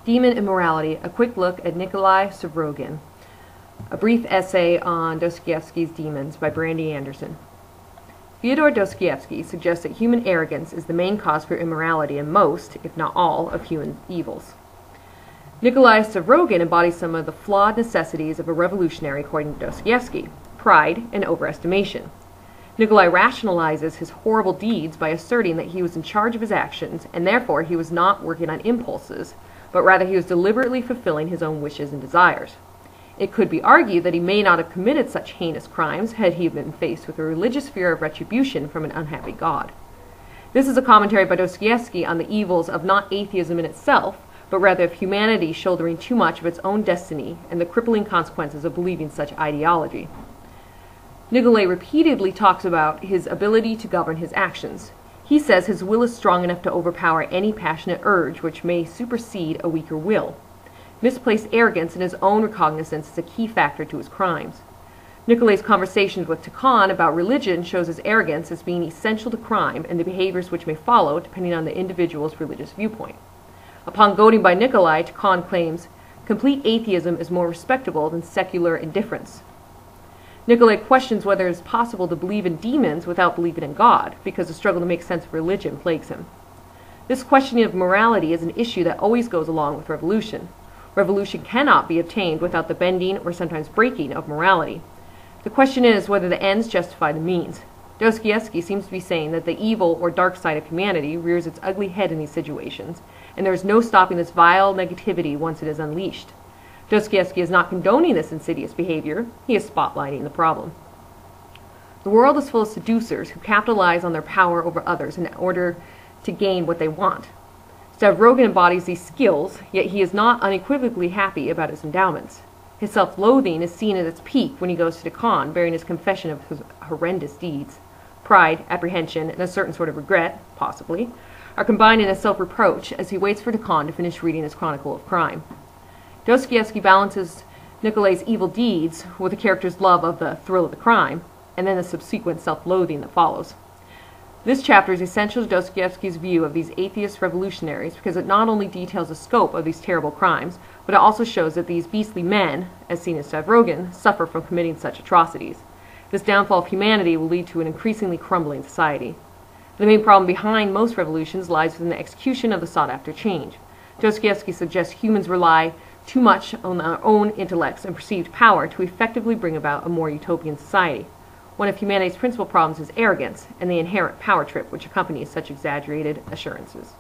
Demon Immorality, a quick look at Nikolay Stavrogin. A brief essay on Dostoevsky's Demons by Brandy Anderson. Fyodor Dostoevsky suggests that human arrogance is the main cause for immorality in most, if not all, of human evils. Nikolay Stavrogin embodies some of the flawed necessities of a revolutionary according to Dostoevsky: pride and overestimation. Nikolay rationalizes his horrible deeds by asserting that he was in charge of his actions, and therefore he was not working on impulses, but rather he was deliberately fulfilling his own wishes and desires. It could be argued that he may not have committed such heinous crimes had he been faced with a religious fear of retribution from an unhappy God. This is a commentary by Dostoevsky on the evils of not atheism in itself, but rather of humanity shouldering too much of its own destiny and the crippling consequences of believing such ideology. Nikolay repeatedly talks about his ability to govern his actions. He says his will is strong enough to overpower any passionate urge which may supersede a weaker will. Misplaced arrogance in his own recognizance is a key factor to his crimes. Nikolay's conversations with Tikhon about religion shows his arrogance as being essential to crime and the behaviors which may follow depending on the individual's religious viewpoint. Upon goading by Nikolay, Tikhon claims, "Complete atheism is more respectable than secular indifference." Nikolay questions whether it is possible to believe in demons without believing in God, because the struggle to make sense of religion plagues him. This questioning of morality is an issue that always goes along with revolution. Revolution cannot be obtained without the bending or sometimes breaking of morality. The question is whether the ends justify the means. Dostoevsky seems to be saying that the evil or dark side of humanity rears its ugly head in these situations, and there is no stopping this vile negativity once it is unleashed. Dostoevsky is not condoning this insidious behavior, he is spotlighting the problem. The world is full of seducers who capitalize on their power over others in order to gain what they want. Stavrogin embodies these skills, yet he is not unequivocally happy about his endowments. His self-loathing is seen at its peak when he goes to Tikhon bearing his confession of his horrendous deeds. Pride, apprehension, and a certain sort of regret, possibly, are combined in a self-reproach as he waits for Tikhon to finish reading his chronicle of crime. Dostoevsky balances Nikolay's evil deeds with the character's love of the thrill of the crime, and then the subsequent self-loathing that follows. This chapter is essential to Dostoevsky's view of these atheist revolutionaries because it not only details the scope of these terrible crimes, but it also shows that these beastly men, as seen in Stavrogin, suffer from committing such atrocities. This downfall of humanity will lead to an increasingly crumbling society. The main problem behind most revolutions lies within the execution of the sought-after change. Dostoevsky suggests humans rely too much on their own intellects and perceived power to effectively bring about a more utopian society. One of humanity's principal problems is arrogance and the inherent power trip which accompanies such exaggerated assurances.